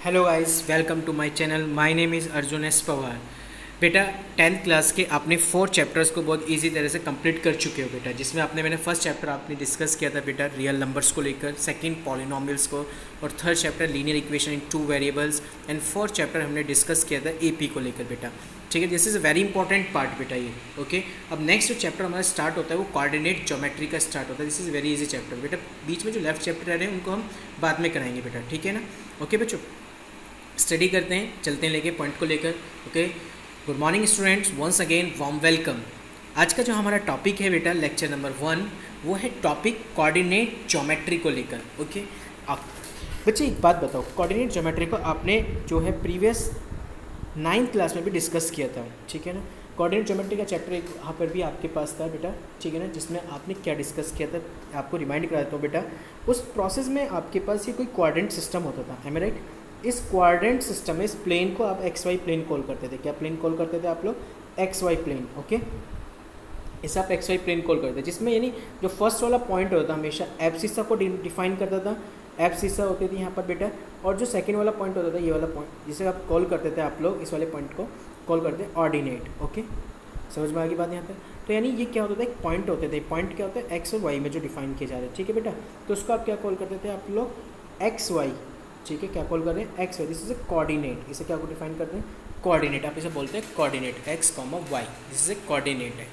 Hello guys, welcome to my channel. My name is Arjun S Pawar. बेटा 10th class के आपने 4 chapters को बहुत इजी तरह से कंप्लीट कर चुके हो बेटा, जिसमें मैंने फर्स्ट चैप्टर आपने डिस्कस किया था बेटा रियल नंबर्स को लेकर, सेकंड पॉलिनोमियल्स को, और third chapter linear equation in 2 variables, and fourth chapter हमने डिस्कस किया था एपी को लेकर बेटा। ठीक है, this is a very important part बेटा ये। ओके, अब नेक्स्ट जो चैप्टर हमारा स्टार्ट होता है वो कोऑर्डिनेट ज्योमेट्री का स्टार्ट होता है। This is very easy chapter बेटा। बीच में जो लेफ्ट चैप्टर रहे हैं उनको हम बाद में कराएंगे बेटा, ठीक है ना। ओके बच्चों, स्टडी करते हैं, चलते हैं लेके पॉइंट को लेकर। Okay, good morning students, once again warm welcome. आज का जो हमारा टॉपिक है बेटा लेक्चर नंबर 1, वो है टॉपिक कोऑर्डिनेट ज्योमेट्री को लेकर। ओके, आप बच्चे एक बात बताओ, कोऑर्डिनेट ज्योमेट्री को आपने जो है प्रीवियस 9th क्लास में भी डिस्कस किया था, ठीक है ना। कोऑर्डिनेट ज्योमेट्री का चैप्टर एक यहाँ पर भी आपके पास था बेटा, ठीक है ना, जिसमें आपने क्या डिस्कस किया था आपको रिमाइंड करा देता हूँ बेटा। उस प्रोसेस में आपके पास ये कोई कोऑर्डिनेट सिस्टम होता था, एम आई राइट। इस कोऑर्डिनेट सिस्टम में इस प्लेन को आप एक्स वाई प्लेन कॉल करते थे। क्या प्लेन कॉल करते थे आप लोग? X Y plane. ओके, इसे आप एक्स वाई प्लेन कॉल करते थे, जिसमें यानी जो फर्स्ट वाला पॉइंट होता था हमेशा एब्सिसा को डिफाइन करता था। एब्सिसा होती थी यहाँ पर बेटा, और जो सेकंड वाला पॉइंट होता था ये वाला पॉइंट, जिसे आप कॉल करते थे आप लोग, इस वाले पॉइंट को कॉल करते थे ऑर्डिनेट। ओके, समझ में आ गई बात यहाँ पर। तो यानी ये क्या होता था, एक पॉइंट होते थे। पॉइंट क्या होता है? एक्स और वाई में जो डिफाइन किए जा रहे हैं, ठीक है बेटा। तो उसको आप क्या कॉल करते थे आप लोग? एक्स वाई, ठीक है। क्या कॉल कर रहे हैं? X y. This is a coordinate. इसे क्या को डिफाइन करते हैं? कोऑर्डिनेट। आप इसे बोलते हैं coordinate, x comma y. This is a coordinate है।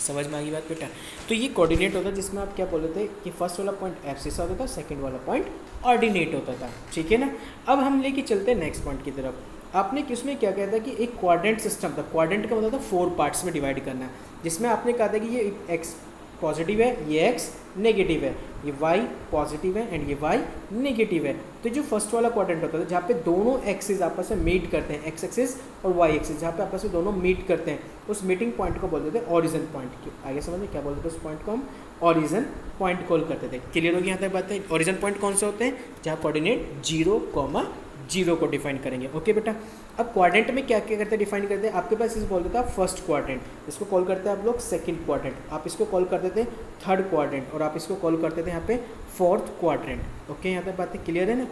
समझ में आ गई बात बेटा। तो ये कोऑर्डिनेट होता है जिसमें आप क्या बोलते थे कि फर्स्ट वाला पॉइंट एब्सिसा होता था, सेकंड वाला पॉइंट ऑर्डिनेट होता था, ठीक है ना। अब हम लेके चलते हैं नेक्स्ट पॉइंट की तरफ। आपने किसमें क्या कहा था कि एक क्वाड्रेंट सिस्टम था। क्वाड्रेंट का मतलब था 4 पार्ट्स में डिवाइड करना है, जिसमें आपने कहा था कि ये एक्स पॉजिटिव है, ये एक्स नेगेटिव है, ये वाई पॉजिटिव है एंड ये वाई नेगेटिव है। तो जो फर्स्ट वाला क्वाड्रेंट होता है जहाँ पे दोनों एक्सिस आपस में मीट करते हैं, एक्स एक्सिस और वाई एक्सिस, जहाँ पे आपस में दोनों मीट करते हैं, उस मीटिंग पॉइंट को बोलते थे ओरिजिन पॉइंट। आगे समझिए क्या बोलते थे? उस पॉइंट को हम ओरिजिन पॉइंट कॉल करते थे। क्लियर होगी यहाँ तक बात है? ओरिजिन पॉइंट कौन से होते हैं? जहाँ कोऑर्डिनेट 0,0 को डिफाइन करेंगे। ओके बेटा, अब क्वाड्रेंट में क्या क्या करते हैं, डिफाइन करते हैं। आपके पास इस बोलते था फर्स्ट क्वाड्रेंट, इसको कॉल करते हैं आप लोग सेकंड क्वाड्रेंट, आप इसको कॉल करते थे थर्ड क्वाड्रेंट, और आप इसको कॉल करते थे यहाँ पे फोर्थ क्वाड्रेंट। ओके, यहाँ तक बातें क्लियर है ना।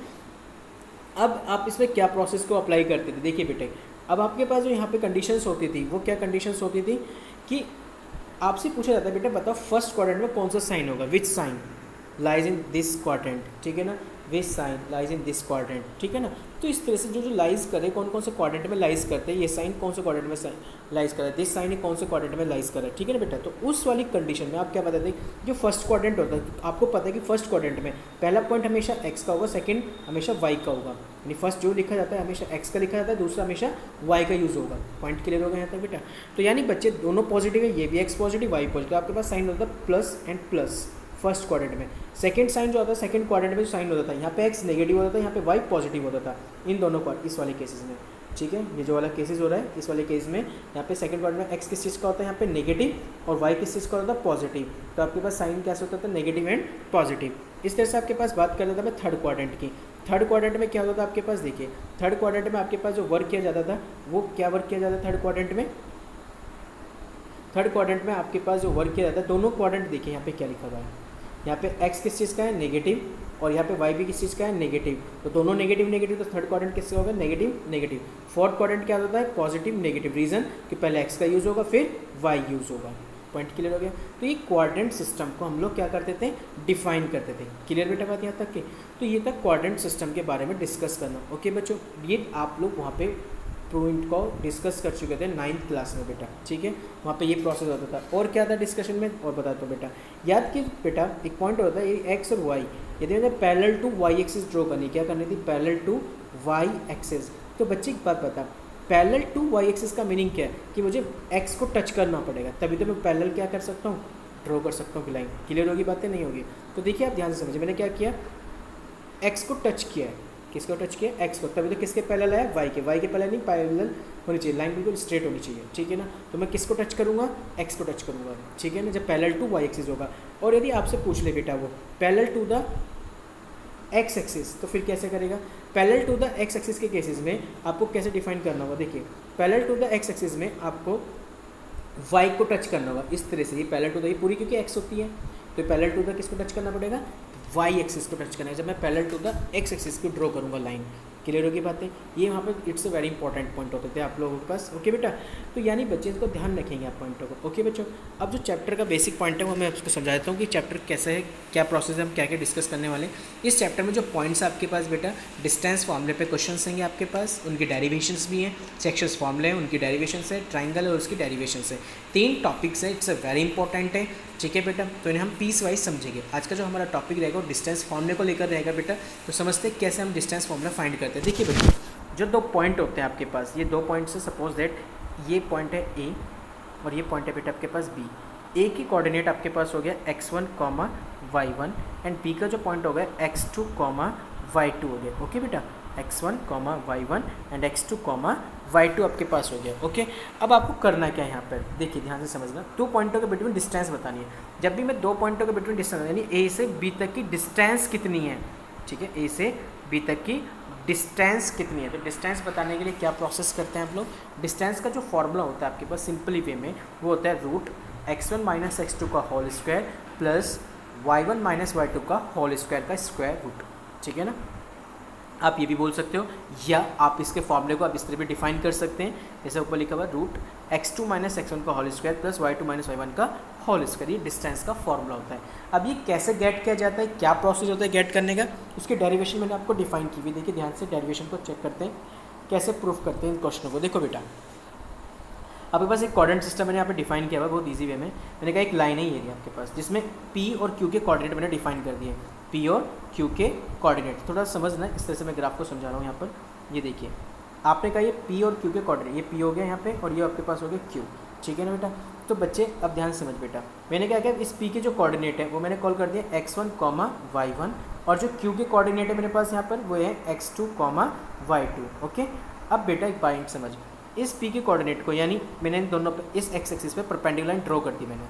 अब आप इसमें क्या प्रोसेस को अप्लाई करते थे, देखिए बेटे। अब आपके पास जो यहाँ पे कंडीशंस होती थी, वो क्या कंडीशंस होती थी कि आपसे पूछा जाता है बेटा बताओ फर्स्ट क्वाड्रेंट में कौन सा साइन होगा, which sign lies in this quadrant, ठीक है ना, which sign lies in this quadrant, ठीक है ना। तो इस तरह से जो लाइज करे, कौन कौन से क्वाड्रेंट में लाइज करते हैं, ये साइन कौन से क्वाड्रेंट में लाइज करे, दिस साइन कौन से क्वाड्रेंट में लाइज करे, ठीक है ना बेटा। तो उस वाली कंडीशन में आप क्या बताते हैं, जो फर्स्ट क्वाड्रेंट होता है, आपको पता है कि फर्स्ट क्वाड्रेंट में पहला पॉइंट हमेशा एक्स का होगा, सेकंड हमेशा वाई का होगा, यानी फर्स्ट जो लिखा जाता है हमेशा एक्स का लिखा जाता है, दूसरा हमेशा वाई का यूज़ होगा। पॉइंट क्लियर होगा यहाँ तक बेटा। तो यानी बच्चे दोनों पॉजिटिव है, ये भी एक्स पॉजिटिव वाई पॉजिटिव, आपके पास साइन होता है plus and plus first quadrant में। सेकंड साइन जो होता है, सेकंड क्वाड्रेंट में जो साइन होता था, यहाँ पे एक्स नेगेटिव होता था, यहाँ पे वाई पॉजिटिव होता था, इन दोनों को इस वाले केसेस में, ठीक है। ये जो वाला केसेस हो रहा है, इस वाले केस में यहाँ पे सेकंड क्वाड्रेंट में एक्स किस चीज़ का होता है, यहाँ पे नेगेटिव, और वाई किस चीज़ का होता है, पॉजिटिव। तो आपके पास साइन कैसे होता था, नेगेटिव एंड पॉजिटिव। इस तरह से आपके पास बात कर लेता मैं थर्ड क्वाड्रेंट की। थर्ड क्वाड्रेंट में क्या होता था आपके पास, देखिए थर्ड क्वाड्रेंट में आपके पास जो वर्क किया जाता था, वो क्या वर्क किया जाता था थर्ड क्वाड्रेंट में? थर्ड क्वाड्रेंट में आपके पास जो वर्क किया जाता है, दोनों क्वाड्रेंट देखिए यहाँ पे क्या लिखा हुआ है, यहाँ पे x किस चीज़ का है, नेगेटिव, और यहाँ पे y भी किस चीज़ का है, नेगेटिव। तो दोनों नेगेटिव नेगेटिव, तो थर्ड क्वाड्रेंट किसका होगा, नेगेटिव नेगेटिव। फोर्थ क्वाड्रेंट क्या होता है, पॉजिटिव नेगेटिव। रीज़न कि पहले x का यूज़ होगा फिर y यूज़ होगा। पॉइंट क्लियर हो गया। तो ये क्वाड्रेंट सिस्टम को हम लोग क्या करते थे, डिफाइन करते थे। क्लियर बेटा बात यहाँ तक की। तो ये था क्वाड्रेंट सिस्टम के बारे में डिस्कस करना। ओके बच्चों, ये आप लोग वहाँ पे पॉइंट को डिस्कस कर चुके थे 9th क्लास में बेटा, ठीक है। वहाँ पे ये प्रोसेस होता था। और क्या था डिस्कशन में, और बताता हूँ बेटा। याद कि बेटा एक पॉइंट होता है, ये एक्स और वाई, यदि मैंने parallel to y axis draw करनी, क्या करनी थी, पैरेलल टू वाई एक्सिस। तो बच्चे एक बात बता, पैरेलल टू वाई एक्सिस का मीनिंग क्या है कि मुझे एक्स को टच करना पड़ेगा, तभी तो मैं पैरेलल क्या कर सकता हूँ, ड्रॉ कर सकता हूँ कि लाइन। क्लियर होगी बातें, नहीं होगी? तो देखिए आप ध्यान से समझिए, मैंने क्या किया, एक्स को टच किया है, किसको टच किया, एक्स को, तभी तो किसके पैरेलल है, वाई के। वाई के पैरेलल नहीं, पैरेलल होनी चाहिए, लाइन बिल्कुल स्ट्रेट होनी चाहिए, ठीक है ना। तो मैं किसको टच करूँगा, एक्स को टच करूँगा, ठीक है ना, जब पैरेलल टू वाई एक्सिस होगा। और यदि आपसे पूछ ले बेटा वो parallel to the x axis, तो फिर कैसे करेगा? Parallel to the x axis के केसेस में आपको कैसे डिफाइन करना होगा, देखिए parallel to the x axis में आपको वाई को टच करना होगा इस तरह से। ये पैरेलल टू द, ये पूरी क्योंकि एक्स होती है, तो पैरेलल टू द किसको टच करना पड़ेगा, वाई एक्सिस को टच करना है। जब मैं parallel to the x axis को ड्रॉ करूँगा लाइन, क्लियर होगी बातें। ये वहाँ पे it's a very important point होते थे आप लोगों के पास। ओके बेटा, तो यानी बच्चे इसको ध्यान रखेंगे आप पॉइंटों को। ओके बच्चों, अब जो चैप्टर का बेसिक पॉइंट है वो मैं आपको समझा देता हूँ कि चैप्टर कैसे है, क्या प्रोसेस है, हम क्या क्या डिस्कस करने वाले हैं। इस चैप्टर में जो पॉइंट्स आपके पास बेटा, डिस्टेंस फॉर्मूले पे क्वेश्चंस होंगे आपके पास, उनके डेरिवेशंस भी हैं, सेक्शंस फॉर्मूले हैं उनकी डेरिवेशंस है, ट्राइंगल और उसकी डेरिवेशंस है। 3 टॉपिक्स है, इट्स अ वेरी इंपॉर्टेंट है। ठीक है बेटा, तो इन्हें हम पीस वाइज समझेंगे। आज का जो हमारा टॉपिक रहेगा वो डिस्टेंस फॉर्मूले को लेकर रहेगा बेटा। तो समझते हैं कैसे हम डिस्टेंस फॉर्मूला फाइंड करते हैं। देखिए बेटा, जो 2 पॉइंट होते हैं आपके पास, ये 2 पॉइंट से सपोज दैट ये पॉइंट है ए और ये पॉइंट है बेटा आपके पास बी। ए की कोऑर्डिनेट आपके पास हो गया x1, y1 एंड बी का जो पॉइंट हो गया x2, y2 हो गया। ओके बेटा, x1, y1 and x2, y2 आपके पास हो गया। ओके, अब आपको करना क्या है यहाँ पर, देखिए ध्यान से समझना। 2 पॉइंटों के बिटवीन डिस्टेंस बतानी है। जब भी मैं 2 पॉइंटों के बिटवीन डिस्टेंस यानी ए से बी तक की डिस्टेंस कितनी है, ठीक है, ए से बी तक की डिस्टेंस कितनी है, तो डिस्टेंस बताने के लिए क्या प्रोसेस करते हैं आप लोग। डिस्टेंस का जो फॉर्मूला होता है आपके पास सिंपली वे में वो होता है रूट x1 माइनस x2 का whole square plus y1 minus y2 का होल स्क्वायर का स्क्वायर रूट। ठीक है ना, आप ये भी बोल सकते हो या आप इसके फॉर्मूले को आप इस तरह भी डिफाइन कर सकते हैं, जैसे ऊपर लिखा हुआ रूट x2 माइनस x1 का whole square plus y2 minus y1 का होल स्क्वायर। ये डिस्टेंस का फॉर्मूला होता है। अब ये कैसे गेट किया जाता है, क्या प्रोसेस होता है गेट करने का, उसकी डेरिवेशन मैंने आपको डिफाइन की हुई। देखिए ध्यान से डेरिवेशन को चेक करते हैं, कैसे प्रूफ करते हैं इन क्वेश्चनों को। देखो बेटा, आपके पास एक कोऑर्डिनेट सिस्टम मैंने यहाँ पे डिफाइन किया हुआ है बहुत इजी वे में। मैंने कहा एक लाइन है ये आपके पास जिसमें P और Q के कोऑर्डिनेट मैंने डिफाइन कर दिए। P और Q के कोऑर्डिनेट थोड़ा समझना, इस तरह से मैं ग्राफ को समझा रहा हूँ यहाँ पर। ये देखिए, आपने कहा ये P और Q के कोऑर्डिनेट, ये P हो गया यहाँ पे और ये आपके पास हो गया Q। ठीक है ना बेटा, तो बच्चे अब ध्यान समझ बेटा, मैंने क्या किया, इस P के जो कोऑर्डिनेट है वो मैंने कॉल कर दिया x1, y1 और जो Q के कोऑर्डिनेट है मेरे पास यहाँ पर वो है x2, y2। ओके, अब बेटा एक पॉइंट समझ, इस P के कोऑर्डिनेट को यानी मैंने दोनों पे इस x एक्सिस पे परपेंडिकुलर लाइन ड्रॉ कर दी मैंने,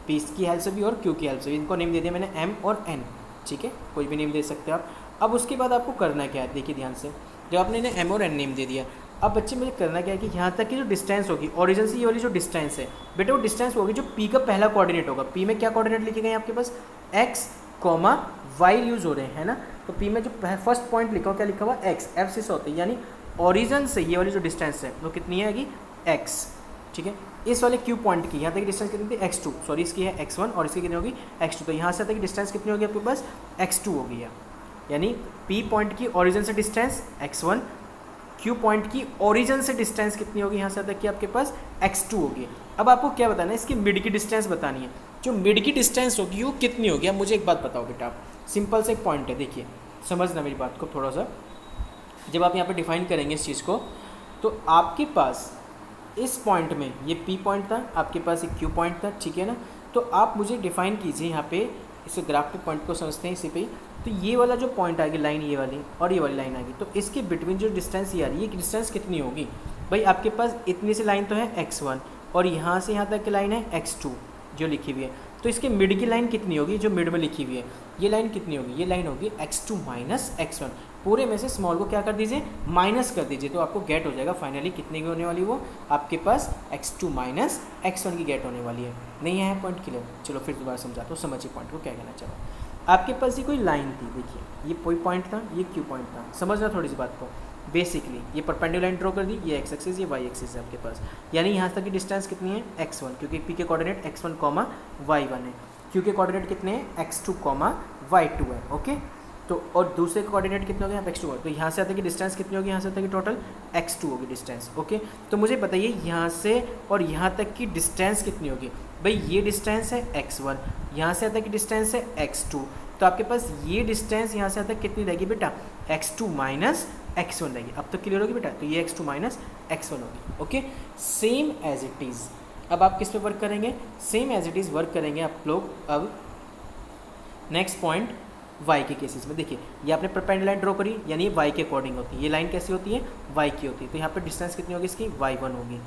P की हेल्प से भी और Q की हेल्प से भी। इनको नेम दे दिया मैंने M और N। ठीक है, कोई भी नेम दे सकते हो आप। अब उसके बाद आपको करना क्या है, देखिए ध्यान से, जब आपने इन्हें M और N नेम दे दिया, अब बच्चे मुझे करना क्या है कि यहाँ तक की जो डिस्टेंस होगी ओरिजिन से ये वाली जो डिस्टेंस है बेटा, वो डिस्टेंस होगी जो P का पहला कोऑर्डिनेट होगा। P में क्या कोऑर्डिनेट लिखे गए आपके पास, x, y यूज़ हो रहे हैं ना, तो P में जो फर्स्ट पॉइंट लिखा हुआ क्या लिखा हुआ x, f से होते हैं, यानी ओरिजिन से ये वाली जो डिस्टेंस है वो कितनी आएगी x। ठीक है, इस वाले Q पॉइंट की यहाँ तक की डिस्टेंस कितनी थी x2, सॉरी इसकी है x1 और इसकी कितनी होगी x2, तो यहाँ से तक की डिस्टेंस कितनी होगी आपके पास x2 होगी। यानी P पॉइंट की ओरिजिन से डिस्टेंस x1, Q पॉइंट की ओरिजिन से डिस्टेंस कितनी होगी यहाँ से तक की आपके पास x2 होगी। अब आपको क्या बताना है, इसकी मिड की डिस्टेंस बतानी है। जो मिड की डिस्टेंस होगी वो कितनी होगी। अब मुझे एक बात बताओ बेटा, आप सिंपल से एक पॉइंट है, देखिए समझना मेरी बात को थोड़ा सा। जब आप यहाँ पे डिफाइन करेंगे इस चीज़ को, तो आपके पास इस पॉइंट में ये P पॉइंट था, आपके पास एक Q पॉइंट था। ठीक है ना, तो आप मुझे डिफाइन कीजिए यहाँ पे, इस ग्राफ पे पॉइंट को समझते हैं इसी पे। तो ये वाला जो पॉइंट आएगी लाइन, ये वाली और ये वाली लाइन आएगी, तो इसके बिटवीन जो डिस्टेंस ये आ रही है, ये डिस्टेंस कितनी होगी भाई। आपके पास इतनी सी लाइन तो है x1 और यहाँ से यहाँ तक की लाइन है x2 जो लिखी हुई है, तो इसके मिड की लाइन कितनी होगी, जो मिड में लिखी हुई है ये लाइन कितनी होगी, ये लाइन होगी x2 माइनस x1। पूरे में से स्मॉल को क्या कर दीजिए, माइनस कर दीजिए, तो आपको गेट हो जाएगा फाइनली कितने की होने वाली, वो आपके पास x2 माइनस x1 की गेट होने वाली है। नहीं है पॉइंट क्लियर, चलो फिर दोबारा समझाता हूँ, समझिए पॉइंट को क्या कहना चाह रहा हूँ। आपके पास ये कोई लाइन थी, देखिए ये कोई पॉइंट था, ये Q पॉइंट था, समझना थोड़ी सी बात को। बेसिकली ये परपेंडिकुलर लाइन ड्रॉ कर दी, ये x एक्सिस ये y एक्सिस है आपके पास, यानी यहाँ तक की डिस्टेंस कितनी है x1, क्योंकि P के कोऑर्डिनेट x1, y1 है, Q के कोऑर्डिनेट कितने हैं x2, y2 है। ओके, तो और दूसरे के कोऑर्डिनेट कितने हो गए यहाँ x2 है, तो यहाँ से तक की डिस्टेंस कितनी होगी, यहाँ से तक की टोटल x2 होगी डिस्टेंस। ओके, तो मुझे बताइए यहाँ से और यहाँ तक की डिस्टेंस कितनी होगी भाई। ये डिस्टेंस है x1, यहाँ से तक की डिस्टेंस है x2, तो आपके पास ये डिस्टेंस यहाँ से तक कितनी रहेगी बेटा, x2 माइनस x1 रहेगी। अब तो क्लियर होगी बेटा, तो ये x2 माइनस x1 होगी। Okay, same as it is अब आप किस पे वर्क करेंगे, same as it is work करेंगे आप लोग। अब नेक्स्ट पॉइंट y के केसेस में देखिए, ये आपने परपेंडिकुलर लाइन ड्रॉ करी, यानी y के अकॉर्डिंग होती है। ये लाइन कैसी होती है, y की होती है, तो यहाँ पर डिस्टेंस कितनी होगी इसकी, y1 होगी,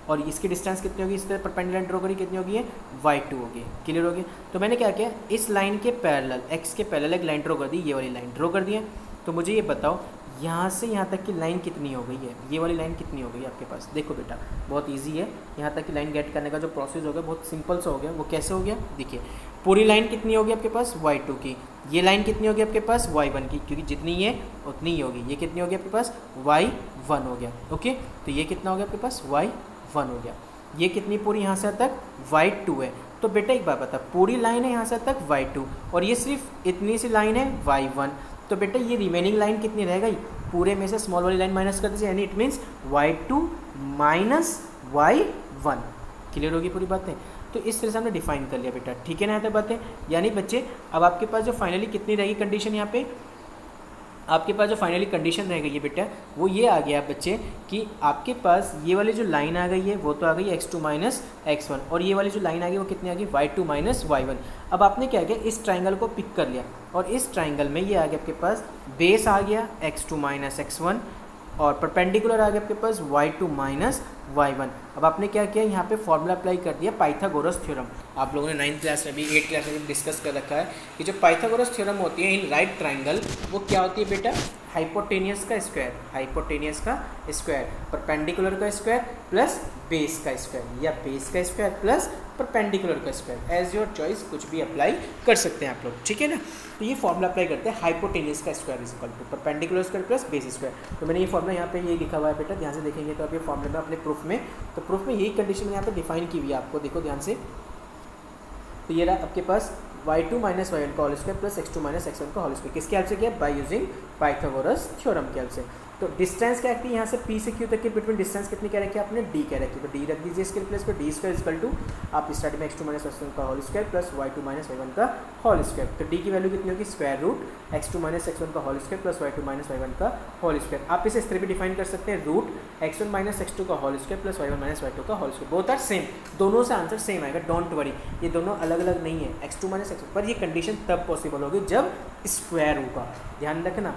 और इसकी डिस्टेंस कितनी होगी, इस तरह परपेंडिकुलर लाइन ड्रॉ करी, कितनी होगी, y2 होगी। क्लियर होगी। तो मैंने क्या किया, इस लाइन के पैरेलल x के पैरेलल एक लाइन ड्रॉ कर दी, ये वाली लाइन ड्रॉ कर दी है। तो मुझे ये बताओ यहाँ से यहाँ तक की लाइन कितनी हो गई है, ये वाली लाइन कितनी हो गई आपके पास। देखो बेटा बहुत इजी है, यहाँ तक की लाइन गेट करने का जो प्रोसेस हो गया बहुत सिंपल सा हो गया। वो कैसे हो गया, देखिए पूरी लाइन कितनी होगी आपके पास y2 की, ये लाइन कितनी होगी आपके पास y1 की, क्योंकि जितनी ये उतनी ही होगी, ये कितनी होगी आपके पास y1 हो गया। ओके, तो ये कितना हो गया आपके पास y1 हो गया। ये कितनी पूरी यहाँ से तक y2 है। तो बेटा एक बात बता, पूरी लाइन है यहाँ से तक y2 और ये सिर्फ इतनी सी लाइन है y1, तो बेटा ये रिमेनिंग लाइन कितनी रह गई, पूरे में से स्मॉल वाली लाइन माइनस कर दीजिए, यानी it means y2 minus y1। Clear होगी पूरी बातें। तो इस तरह से हमने डिफाइन कर लिया बेटा, ठीक है ना। यहाँ तक बातें, यानी बच्चे अब आपके पास जो फाइनली कितनी रहेगी कंडीशन, यहाँ पे आपके पास जो फाइनली कंडीशन रह गई है बेटा वो ये आ गया बच्चे कि आपके पास ये वाली जो लाइन आ गई है वो तो आ गई x2 माइनस x1 और ये वाली जो लाइन आ गई वो कितनी आ गई y2 माइनस y1। अब आपने क्या किया, इस ट्राइंगल को पिक कर लिया और इस ट्राइंगल में ये आ गया आपके पास बेस आ गया x2 माइनस x1 और परपेंडिकुलर आ गया आपके पास y2 माइनस y1। अब आपने क्या किया, यहाँ पे फॉर्मूला अप्लाई कर दिया पाइथागोरस थ्योरम। आप लोगों ने 9th क्लास में भी 8th क्लास में भी डिस्कस कर रखा है कि जो पाइथागोरस थ्योरम होती है इन राइट ट्राइंगल, वो क्या होती है बेटा, हाइपोटेनियस का स्क्वायर, हाइपोटेनियस का स्क्वायर, परपेंडिकुलर का स्क्वायर प्लस बेस का स्क्वायर, या बेस का स्क्वायर प्लस परपेंडिकुलर का स्क्वायर, एज योर चॉइस कुछ भी अप्लाई कर सकते हैं आप लोग, ठीक है ना। तो ये फॉर्मूला अप्लाई करते हैं, हाइपोटेनियस का square is equal to perpendicular square plus base square. तो मैंने ये फॉर्मूला यहाँ पे ये लिखा हुआ है बेटा, ध्यान से देखेंगे तो आप ये फॉर्मूला में अपने प्रूफ में, तो प्रूफ में यही कंडीशन मैंने यहाँ पे डिफाइन की हुई है, आपको देखो ध्यान से। तो ये रहा आपके पास y2 माइनस y1 का whole square plus x2 minus x1 का होल स्क्वायर, किसके हेल्प से किया, बाय यूजिंग पाइथागोरस थ्योरम के हेल्प से। तो डिस्टेंस क्या रखती है यहाँ से p से q तक के बिटवीन डिस्टेंस कितनी क्या रखी है आपने, d क्या रखी है, तो d रख दीजिए इसके प्लेस पर, d स्क्वायर इक्वल टू आप स्टार्टिंग में x2 माइनस x1 का whole square plus y2 minus y1 का होल स्क्वायर। तो d की वैल्यू कितनी होगी, square root x2 minus x1 का whole square plus y2 minus y1 का होल स्क्वायर। आप इसे इस तरह भी डिफाइन कर सकते हैं, रूट x1 माइनस x2 का whole square plus y1 minus y2 का whole square. Both are same, दोनों से आंसर सेम आएगा, डोंट वरी, ये दोनों अलग अलग नहीं है, x2 माइनस x1। पर ये कंडीशन तब पॉसिबल होगी जब स्क्वायर होगा, ध्यान रखना,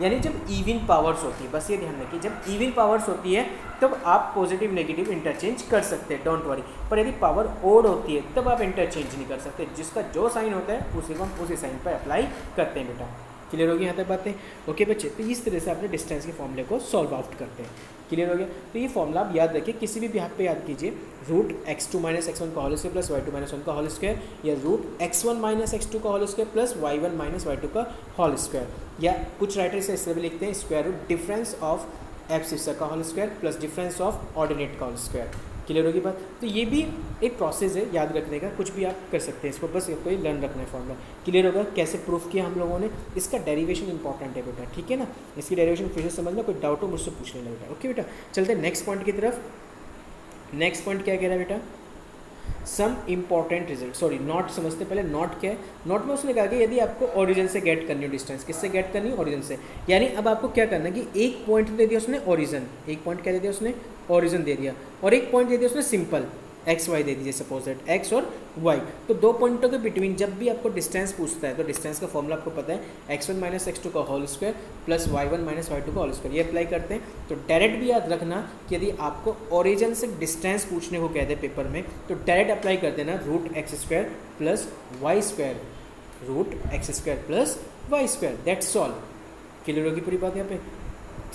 यानी जब इवन पावर्स होती है, बस ये ध्यान रखिए, जब इवन पावर्स होती है तब आप पॉजिटिव नेगेटिव इंटरचेंज कर सकते हैं, डोंट वरी। पर यदि पावर ओड होती है तब आप इंटरचेंज नहीं कर सकते, जिसका जो साइन होता है उसी को हम उसी साइन पर अप्लाई करते हैं बेटा। क्लियर हो गया यहाँ तक बातें, ओके बच्चे। तो इस तरह से आपने डिस्टेंस के फॉर्मूले को सॉल्व आउट करते हैं, क्लियर हो गया। तो ये फॉर्मूला आप याद रखिए, किसी भी यहाँ पे याद कीजिए, रूट x2 माइनस x1 का whole square plus y2 minus 1 का होल स्क्वायर, या रूट x1 माइनस x2 का whole square plus y1 minus y2 का होल स्क्वायर, या कुछ राइटर से इस तरह भी लिखते हैं, square root difference of abscissa का whole square plus difference of ordinate का होल स्क्वायर। क्लियर होगी बात। तो ये भी एक प्रोसेस है याद रखने का, कुछ भी आप कर सकते हैं इसको, बस आपको ये लर्न रखना है फॉर्मूला। क्लियर होगा कैसे प्रूफ किया हम लोगों ने, इसका डेरिवेशन इंपॉर्टेंट है बेटा, ठीक है ना। इसकी डेरिवेशन फिर से समझना, कोई डाउट हो मुझसे पूछ लेना बेटा, ओके बेटा। चलते हैं नेक्स्ट पॉइंट की तरफ। नेक्स्ट पॉइंट क्या कह रहा है बेटा, some important result, sorry not समझते पहले, नॉट क्या है। नॉट में उसने कहा कि यदि आपको ओरिजिन से गेट करनी हो डिस्टेंस, किससे गेट करनी है, ओरिजिन से। यानी अब आपको क्या करना है कि एक पॉइंट दे दिया उसने ओरिजिन, एक पॉइंट क्या दे दिया उसने, ओरिजिन दे दिया, और एक पॉइंट दे दिया उसने सिंपल एक्स वाई दे दीजिए, सपोज दैट एक्स और वाई। तो दो पॉइंटों के बिटवीन जब भी आपको डिस्टेंस पूछता है तो डिस्टेंस का फॉर्मूला आपको पता है, x1 माइनस x2 का whole square plus y1 minus y2 का होल स्क्वायर, ये अप्लाई करते हैं। तो डायरेक्ट भी याद रखना कि यदि आपको ओरिजिन से डिस्टेंस पूछने को कहते हैं पेपर में, तो डायरेक्ट अप्लाई कर देना root x square plus y square, root x square plus y square, that's all. Clear होगी पूरी बात यहाँ पे,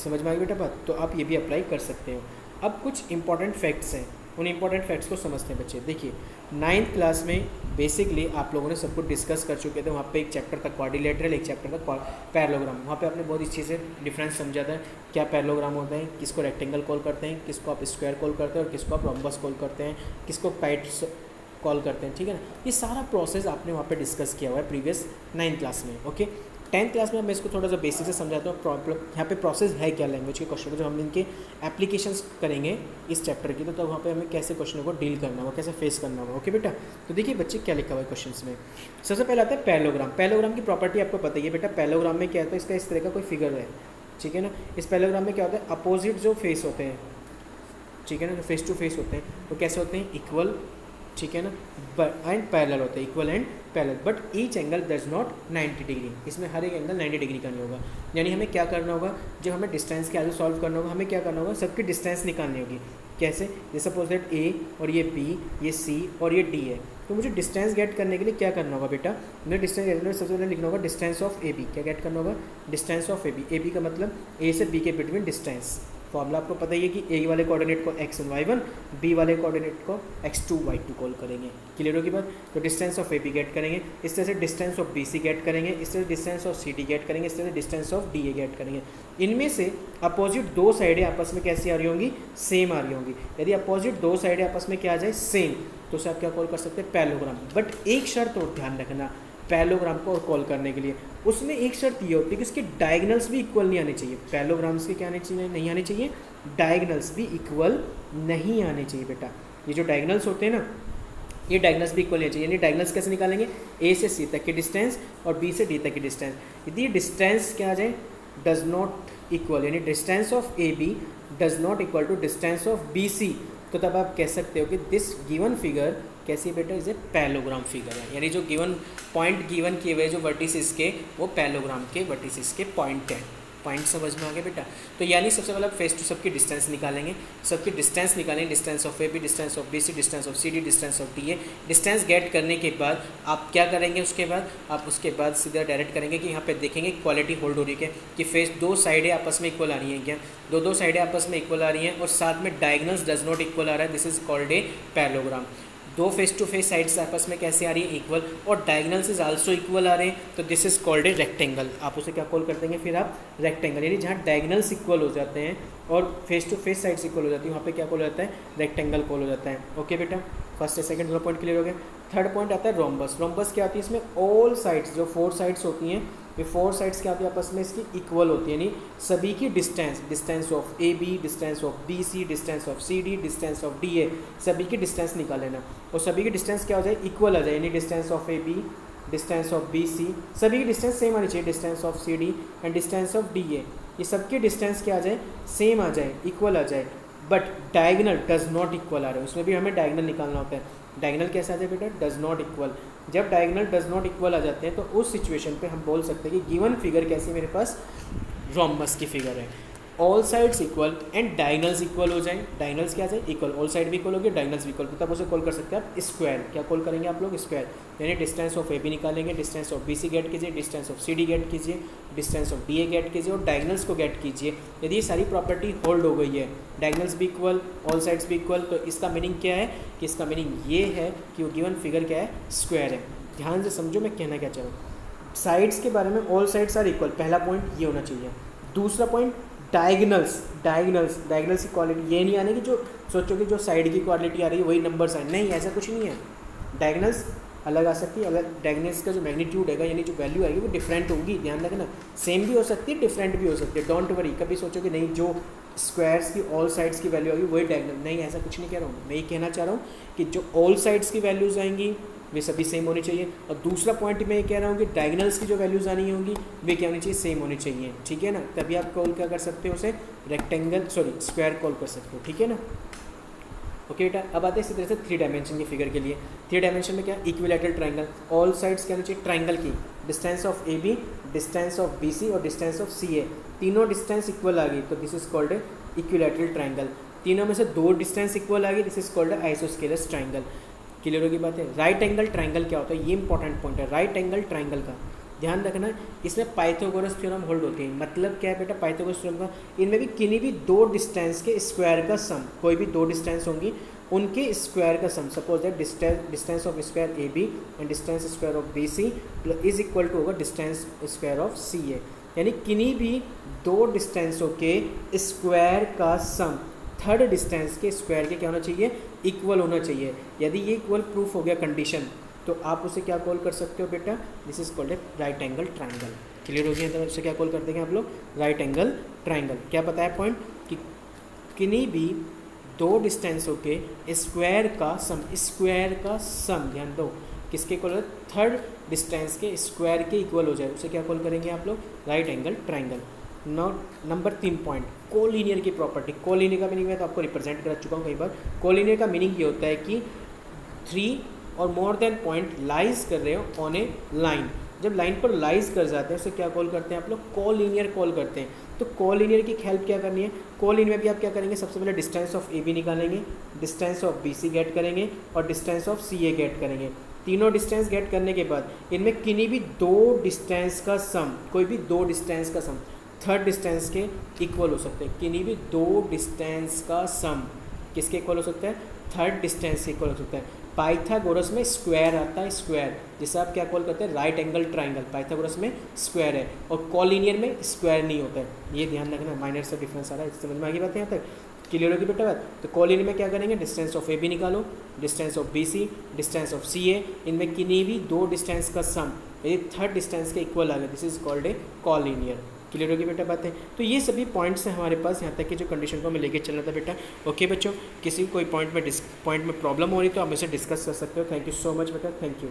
समझ में आ गई बेटा बात। तो आप ये भी अप्लाई कर सकते हो। अब कुछ इंपॉर्टेंट फैक्ट्स हैं, उन इंपॉर्टेंट फैक्ट्स को समझते हैं बच्चे। देखिए 9th क्लास में बेसिकली आप लोगों ने सब कुछ डिस्कस कर चुके थे, वहाँ पे एक चैप्टर तक क्वाड्रिलेटरल, एक चैप्टर तक पैरेललोग्राम, वहाँ पे आपने बहुत अच्छे से डिफरेंस समझा था, क्या पैरेललोग्राम होता है, किसको रेक्टेंगल कॉल करते हैं, किसको आप स्क्वायर कॉल करते हैं, और किसको आप रोम्बस कॉल करते हैं, किसको काइट कॉल करते हैं, ठीक है ना। ये सारा प्रोसेस आपने वहाँ पे डिस्कस किया हुआ है प्रीवियस 9th क्लास में, ओके। 10th क्लास में मैं इसको थोड़ा सा बेसिक से समझाता हूँ, प्रॉब्लम यहाँ पे प्रोसेस है क्या लैंग्वेज के क्वेश्चन को, जब हम इनके एप्लीकेशंस करेंगे इस चैप्टर की, तो वहाँ पे हमें कैसे क्वेश्चनों को डील करना होगा, कैसे फेस करना होगा, ओके बेटा। तो देखिए बच्चे क्या लिखा हुआ है क्वेश्चन में। सबसे पहले आता है पैरेललोग्राम। पैरेललोग्राम की प्रॉपर्टी आपको पता ही है बेटा, पैरेललोग्राम में क्या होता है, इसका इस तरह का कोई फिगर है, ठीक है ना। इस पैरेललोग्राम में क्या होता है, अपोजिट जो फेस होते हैं, ठीक है ना, जो फेस टू फेस होते हैं वो कैसे होते हैं, इक्वल, ठीक है ना, एंड पैरेलल होते हैं, equal and parallel, but each angle does not 90 degree, इसमें हर एक एंगल 90 डिग्री का नहीं होगा। यानी हमें क्या करना होगा, जब हमें डिस्टेंस के आगे सॉल्व करना होगा, हमें क्या करना होगा, सबकी डिस्टेंस निकालनी होगी। कैसे, जैसे सपोज दैट ए और ये बी, ये सी और ये डी है, तो मुझे डिस्टेंस गेट करने के लिए क्या करना होगा बेटा, मुझे डिस्टेंस गेट करने में सबसे पहले लिखना होगा डिस्टेंस ऑफ ए बी। क्या गेट करना होगा, distance of A B. A B का मतलब ए से बी के बिटवीन डिस्टेंस, फॉर्मूला आपको पता ही है कि ए वाले कोऑर्डिनेट को x1 y1, बी वाले कोऑर्डिनेट को x2 y2 कॉल करेंगे। क्लियर होगी बात। तो distance of A B get करेंगे, इस तरह से distance of B C get करेंगे, इस तरह से distance of C D get करेंगे, इस तरह से distance of D A get करेंगे। इनमें से अपोजिट दो साइडें आपस में कैसी आ रही होंगी, सेम आ रही होंगी। यदि अपोजिट दो साइडें आपस में क्या आ जाए, सेम, तो उसे आप क्या कॉल कर सकते हैं, पैरेललोग्राम। बट एक शर्त और ध्यान रखना पैरेललोग्राम को और कॉल करने के लिए, उसमें एक शर्त ये होती है कि उसके डायगोनल्स भी इक्वल नहीं आने चाहिए। पैरेललोग्राम्स के क्या आने चाहिए, नहीं आने चाहिए, डायगोनल्स भी इक्वल नहीं आने चाहिए बेटा। ये जो डायगोनल्स होते हैं ना, ये डायगोनल्स भी इक्वल नहीं चाहिए। यानी डायगोनल्स कैसे निकालेंगे, ए से सी तक की डिस्टेंस और बी से डी तक की डिस्टेंस। यदि ये डिस्टेंस क्या आ जाए, डज नॉट इक्वल, यानी distance of A B does not equal to distance of B C, तो तब आप कह सकते हो कि दिस गिवन फिगर कैसी बेटा, इज ए पैरेललोग्राम फिगर है। यानी जो गिवन पॉइंट गिवन किए हुए जो वर्टिसेस के, वो पैरेललोग्राम के वर्टिसेस के पॉइंट हैं। पॉइंट समझ में आ गया बेटा। तो यानी सबसे पहले फेस टू सबकी डिस्टेंस निकालेंगे, सबकी डिस्टेंस निकालेंगे, distance of A B, distance of B C, distance of C D, distance of D A. Distance get करने के बाद आप क्या करेंगे, उसके बाद आप उसके बाद सीधा डायरेक्ट करेंगे कि यहाँ पे देखेंगे क्वालिटी होल्ड हो रही है कि फेस दो साइडें आपस में इक्वल आ रही हैं क्या, दो साइडें आपस में इक्वल आ रही हैं और साथ में डायगोनल्स डज नॉट इक्वल आ रहा है, this is called a parallelogram. दो फेस टू फेस साइड्स आपस में कैसे आ रही है, इक्वल, और डायगोनल्स इज आल्सो इक्वल आ रहे हैं, तो this is called a rectangle. आप उसे क्या कॉल कर देंगे फिर आप, रेक्टेंगल। यानी जहाँ डायगोनल्स इक्वल हो जाते हैं और face to face sides equal हो जाती है, वहाँ पे क्या कॉल हो जाता है, रेक्टेंगल कॉल हो जाता है। ओके बेटा, फर्स्ट से सेकंड दोनों पॉइंट क्लियर हो गए। थर्ड पॉइंट आता है रोम्बस। रोम्बस क्या होती है, इसमें ऑल साइड्स, जो फोर साइड्स होती हैं, ये फोर साइड्स क्या होती है आपस में इसकी इक्वल होती है। यानी सभी की distance, distance of A B, distance of B C, distance of C D, distance of D A, सभी की डिस्टेंस निकाल लेना और सभी की डिस्टेंस क्या हो जाए, इक्वल आ जाए। यानी distance of A B, distance of B C, सभी की डिस्टेंस सेम आनी चाहिए, distance of C D and distance of D A, ये सबकी डिस्टेंस क्या आ जाए, सेम आ जाए, इक्वल आ जाए। But diagonal does not equal आ रहे हैं, उसमें भी हमें डायगोनल निकालना होता है। डायगोनल कैसे आ जाए बेटा, डज नॉट इक्वल। जब डायगोनल डज नॉट इक्वल आ जाते हैं तो उस सिचुएशन पे हम बोल सकते हैं कि गिवन फिगर कैसी मेरे पास, रोम्बस की फिगर है। All sides equal and diagonals equal हो जाए। डायगोनल्स क्या है, इक्वल, ऑल साइड भी इक्वल होगी, डायगोनल्स भी इक्वल, तब उसे कॉल कर सकते हैं आप स्क्वायर। क्या कॉल करेंगे आप लोग, स्क्वायर। यानी डिस्टेंस ऑफ ए बी निकालेंगे, distance of B C get कीजिए, distance of C D get कीजिए, distance of D A get कीजिए और डायगोनल्स को गेट कीजिए। यदि ये सारी प्रॉपर्टी होल्ड हो गई है, डायगोनल्स भी इक्वल, ऑल साइड्स भी इक्वल, तो इसका मीनिंग क्या है कि इसका मीनिंग ये है कि वो गिवन फिगर क्या है, स्क्वायर है। ध्यान से समझो मैं कहना क्या चाह रहा हूँ। साइड्स के बारे में ऑल साइड्स आर इक्वल, पहला पॉइंट ये होना चाहिए। दूसरा पॉइंट डायगोनल्स, डायगोनल्स की क्वालिटी ये नहीं आने की जो सोचो कि जो साइड की क्वालिटी आ रही है वही नंबर्स आए, नहीं, ऐसा कुछ नहीं है। डायगोनल्स अलग आ सकती है, अलग डायगोनल्स का जो मैग्नीट्यूड है, यानी जो वैल्यू आएगी वो डिफरेंट होगी, ध्यान रखना। सेम भी हो सकती है, डिफरेंट भी हो सकती है, डोंट वरी। कभी सोचो कि नहीं जो स्क्वायर्स की ऑल साइड्स की वैल्यू आएगी वही डायगोनल, नहीं, ऐसा कुछ नहीं कह रहा हूँ। मैं ये कहना चाह रहा हूँ कि जो ऑल साइड्स की वैल्यूज़ आएंगी वे सभी सेम होनी चाहिए। और दूसरा पॉइंट मैं ये कह रहा हूँ कि डायगोनल्स की जो वैल्यूज़ आनी होंगी वे क्या होनी चाहिए, सेम होनी चाहिए, ठीक है ना। तभी आप कॉल क्या कर सकते हो उसे, रेक्टेंगल सॉरी स्क्वायर कॉल कर सकते हो, ठीक है ना। ओके बेटा, अब आते हैं इसी तरह से 3 डायमेंशन की फिगर के लिए। 3 डायमेंशन में क्या, इक्विलैटरल ट्रायंगल, ऑल साइड्स क्या होनी चाहिए, ट्रायंगल की distance of A B, distance of B C और डिस्टेंस ऑफ सी ए, तीनों डिस्टेंस इक्वल आ गई तो this is called equilateral triangle. तीनों में से 2 डिस्टेंस इक्वल आ गई, this is called isosceles triangle. Clear होगी बात है। राइट एंगल ट्रायंगल क्या होता है, ये इंपॉर्टेंट पॉइंट है। राइट एंगल ट्रायंगल का ध्यान रखना, इसमें पाइथागोरस थ्योरम होल्ड होती है। मतलब क्या है बेटा, पाइथागोरस थ्योरम का, इनमें भी किन्हीं भी 2 डिस्टेंस के स्क्वायर का सम, कोई भी 2 डिस्टेंस होंगी उनके स्क्वायर का sum, suppose that distance of square A B and distance square of B C is equal to होगा distance square of C A. यानी किन्हीं भी 2 डिस्टेंसों के स्क्वायर का सम थर्ड डिस्टेंस के स्क्वायर के क्या होना चाहिए, इक्वल होना चाहिए। यदि ये इक्वल प्रूफ हो गया कंडीशन, तो आप उसे क्या कॉल कर सकते हो बेटा, this is called A right angle triangle. Clear हो गया, तो उसे क्या कॉल कर देंगे आप लोग, राइट एंगल ट्रायंगल। क्या बताया पॉइंट कि किन्हीं भी 2 डिस्टेंसों के स्क्वायर का सम, ध्यान दो, किसके इक्वल, थर्ड डिस्टेंस के स्क्वायर के इक्वल हो जाए, उसे क्या कॉल करेंगे आप लोग, right angle triangle. Number 3 point, collinear की प्रॉपर्टी। कोलिनियर का मीनिंग मैं तो आपको रिप्रेजेंट कर चुका हूँ कई बार। कोलिनियर का मीनिंग ये होता है कि 3 और मोर देन पॉइंट लाइज कर रहे हो ऑन ए लाइन। जब लाइन पर लाइज कर जाते हैं उसे क्या कॉल करते हैं आप लोग, कोलिनियर कॉल करते हैं। तो कोलिनियर की हेल्प क्या करनी है, कोलिनियर में भी आप क्या करेंगे, सबसे पहले डिस्टेंस ऑफ ए बी निकालेंगे, distance of B C get करेंगे और distance of C A get करेंगे। तीनों डिस्टेंस गेट करने के बाद इनमें किन्हीं भी 2 डिस्टेंस का सम, कोई भी 2 डिस्टेंस का सम थर्ड डिस्टेंस के इक्वल हो सकते हैं। किन्हीं भी दो डिस्टेंस का सम किसके इक्वल हो सकता है? थर्ड डिस्टेंस के इक्वल हो सकता है। पाइथागोरस में स्क्वायर आता है, स्क्वायर जिसे आप क्या कॉल करते हैं? Right angle triangle. पाइथागोरस में स्क्वायर है और कॉलिनियर में स्क्वायर नहीं होता है, ये ध्यान रखना। माइनर सा डिफरेंस आ रहा है, समझ में आ गई बात यहाँ तक? क्लियर होगी बेटा बात? तो कॉलिनियर में क्या करेंगे? डिस्टेंस ऑफ ए बी निकालो, distance of B C, distance of C A, इनमें किन्हीं भी दो डिस्टेंस का सम यदि थर्ड डिस्टेंस के इक्वल आ गया, this is called a collinear. Clear होगी बेटा बातें? तो ये सभी पॉइंट्स हैं हमारे पास, यहाँ तक कि जो कंडीशन को हमें लेके चलना था बेटा। ओके बच्चों, किसी कोई पॉइंट में प्रॉब्लम हो रही तो आप मुझसे डिस्कस कर सकते हो। थैंक यू सो मच बेटा, थैंक यू।